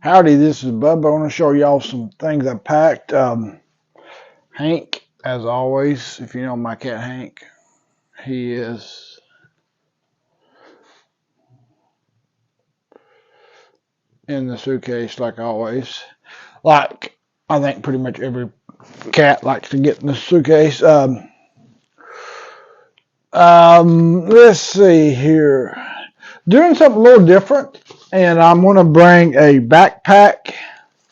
Howdy, this is Bubba. I want to show y'all some things I packed. Hank, as always, if you know my cat Hank, he is in the suitcase like always. Like, I think pretty much every cat likes to get in the suitcase. Let's see here. Doing something a little different, and I'm going to bring a backpack.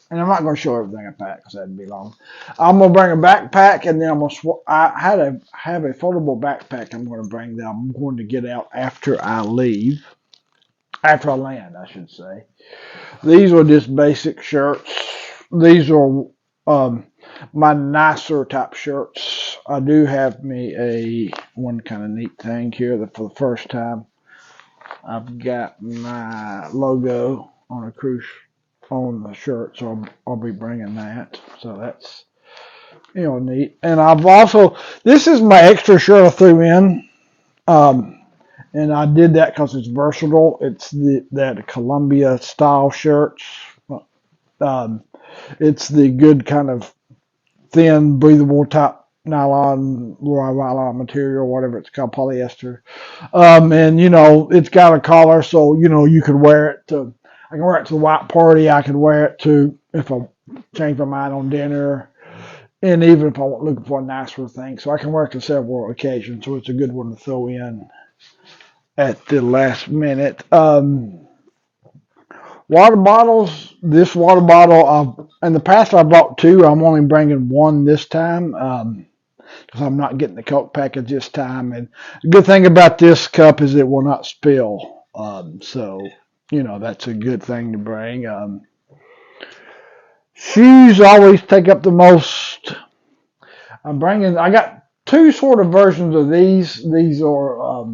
And I'm not going to show everything I packed because that'd be long. I'm going to bring a backpack, and then I'm going to. I have a foldable backpack. I'm going to bring that. I'm going to get out after I leave, after I land, I should say. These are just basic shirts. These are my nicer type shirts. I do have me a one kind of neat thing here that for the first time I've got my logo on a cruise on the shirt, so I'll be bringing that. So that's neat. And I've also this is my extra shirt I threw in, and I did that because it's versatile. It's that Columbia style shirts. Um, it's the good kind of thin, breathable type nylon material, whatever it's called, polyester. And it's got a collar, so you could wear it to. I can wear it to the white party. I could wear it to if I change my mind on dinner, and even if I'm looking for a nicer thing. So I can wear it to several occasions. So it's a good one to throw in at the last minute. Water bottles. This water bottle, in the past I bought two. I'm only bringing one this time. Because I'm not getting the Coke package this time. And the good thing about this cup is it will not spill. So, that's a good thing to bring. Shoes always take up the most. I got two sort of versions of these. These are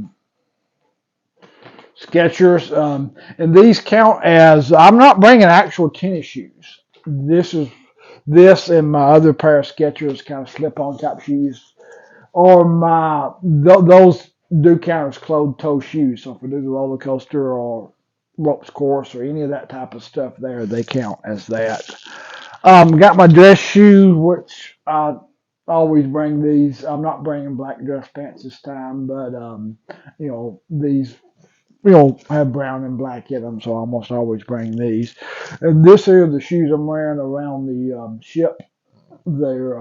Skechers. And these count as, I'm not bringing actual tennis shoes. This and my other pair of Skechers kind of slip-on type shoes or those do count as closed toe shoes. So if we do the roller coaster or ropes course or any of that type of stuff there, they count as that. Got my dress shoes, which I always bring these. I'm not bringing black dress pants this time, but these have brown and black in them, so I almost always bring these. And this here, the shoes I'm wearing around the ship. They're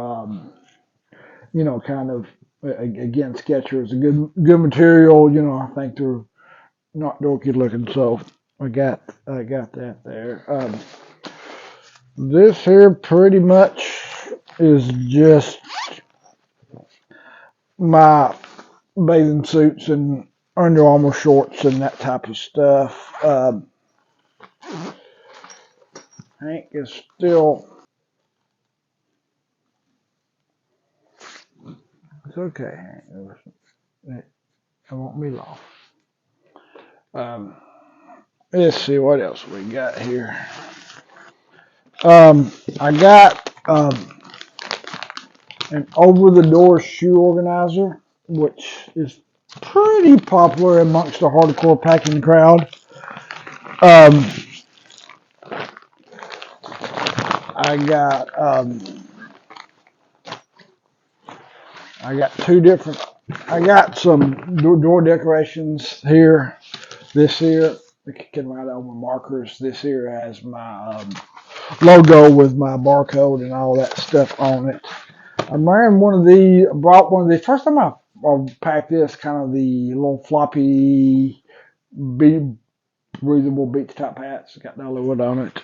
kind of again, Skechers, a good material. I think they're not dorky looking, so I got that there. This here pretty much is just my bathing suits and Under Armour shorts and that type of stuff. Hank is still. It's okay, Hank. I won't be long. Let's see what else we got here. I got an over-the-door shoe organizer, which is pretty popular amongst the hardcore packing crowd. I got some door decorations here. This here, I can write over markers. This here has my logo with my barcode and all that stuff on it. I'm wearing one of these. I brought one of these. First time I packed this, kind of the little floppy, breathable beach top hats. Got Dollywood on it.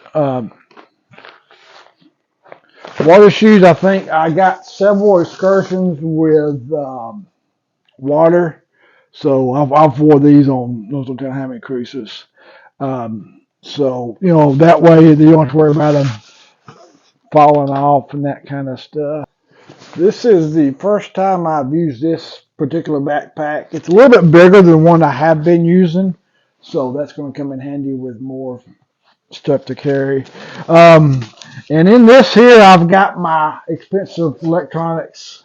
Water shoes. I think I got several excursions with water, so I've wore these on those don't tell how many cruises. So that way you don't have to worry about them falling off and that kind of stuff. This is the first time I've used this particular backpack. It's a little bit bigger than one I have been using, so that's going to come in handy with more stuff to carry. And in this here, I've got my expensive electronics,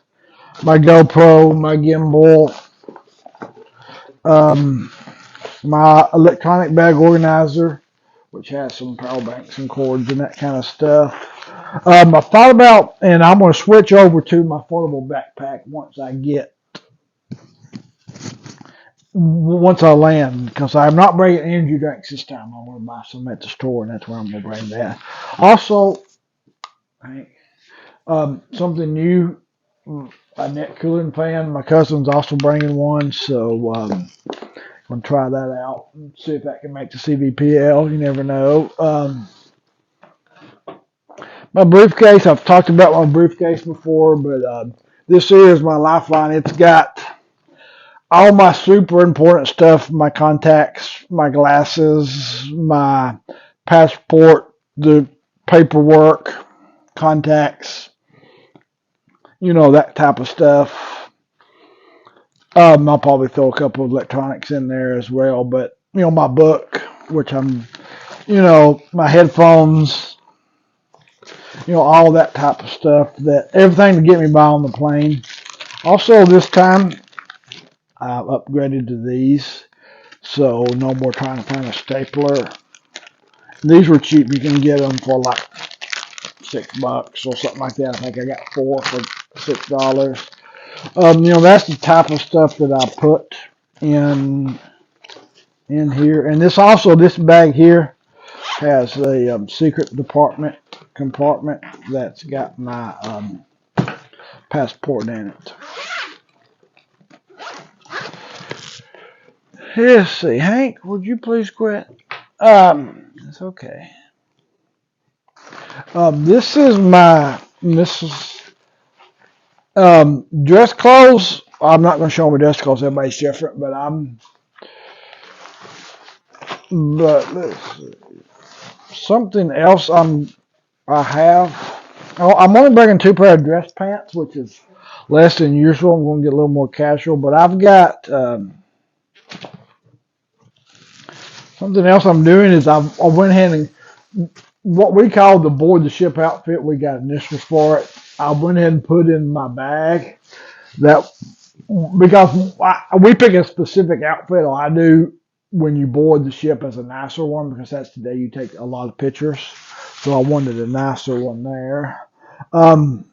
my GoPro, my gimbal, my electronic bag organizer, which has some power banks and cords and that kind of stuff. I thought about, and I'm going to switch over to my foldable backpack once I land, because I'm not bringing energy drinks this time. I'm going to buy some at the store, and that's where I'm going to bring that. Also, something new, a net cooling fan. My cousin's also bringing one, so I'm going to try that out and see if that can make the CVPL. You never know. My briefcase, I've talked about my briefcase before, but this here is my lifeline. It's got all my super important stuff, my contacts, my glasses, my passport, the paperwork, contacts, that type of stuff. I'll probably throw a couple of electronics in there as well, but, my book, which my headphones, all that type of stuff, everything to get me by on the plane. Also, this time, I've upgraded to these, so no more trying to find a stapler. These were cheap. You can get them for like $6 or something like that. I think I got 4 for $6. That's the type of stuff that I put in here. And this bag here has a secret compartment that's got my passport in it. Let's see, Hank, would you please quit? It's okay. This is my dress clothes. I'm not going to show my dress clothes. Everybody's different, but let's see. Something else I have. I'm only bringing 2 pair of dress pants, which is less than usual. I'm going to get a little more casual, but I've got something else I'm doing is I went ahead and what we call the board the ship outfit. We got initials for it. I went ahead and put in my bag that because we pick a specific outfit, or I do, when you board the ship as a nicer one, because that's the day you take a lot of pictures. So I wanted a nicer one there. And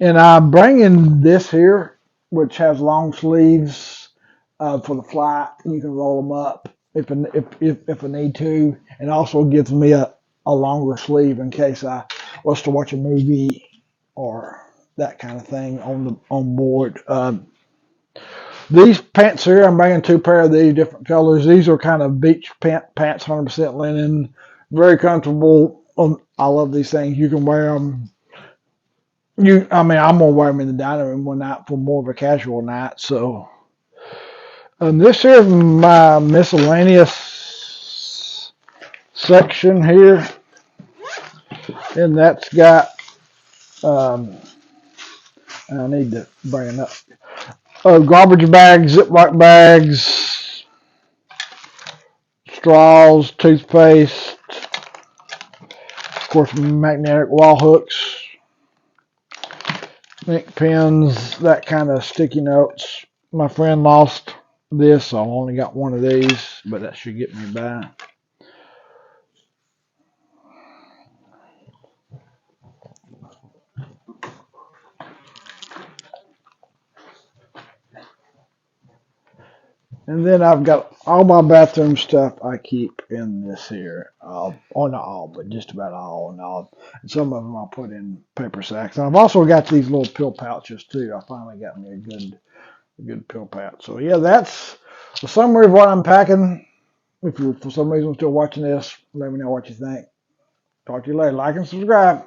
I'm bringing this here, which has long sleeves for the flight. You can roll them up if I need to, and also gives me a longer sleeve in case I was to watch a movie or that kind of thing on board. These pants here, I'm bringing 2 pair of these different colors. These are kind of beach pants, 100% linen, very comfortable. I love these things. You can wear them. I'm gonna wear them in the dining room one night for more of a casual night. So, this here is my miscellaneous section here, and that's got. I need to bring it up. Garbage bags, Ziploc bags, straws, toothpaste, of course, magnetic wall hooks, ink pens, that kind of sticky notes. My friend lost this, so I only got one of these, but that should get me by. And then I've got all my bathroom stuff I keep in this here. Or not all, but just about all. And some of them I'll put in paper sacks. And I've also got these little pill pouches too. I finally got me a good pill pouch. So yeah, that's the summary of what I'm packing. If you're for some reason still watching this, let me know what you think. Talk to you later. Like and subscribe.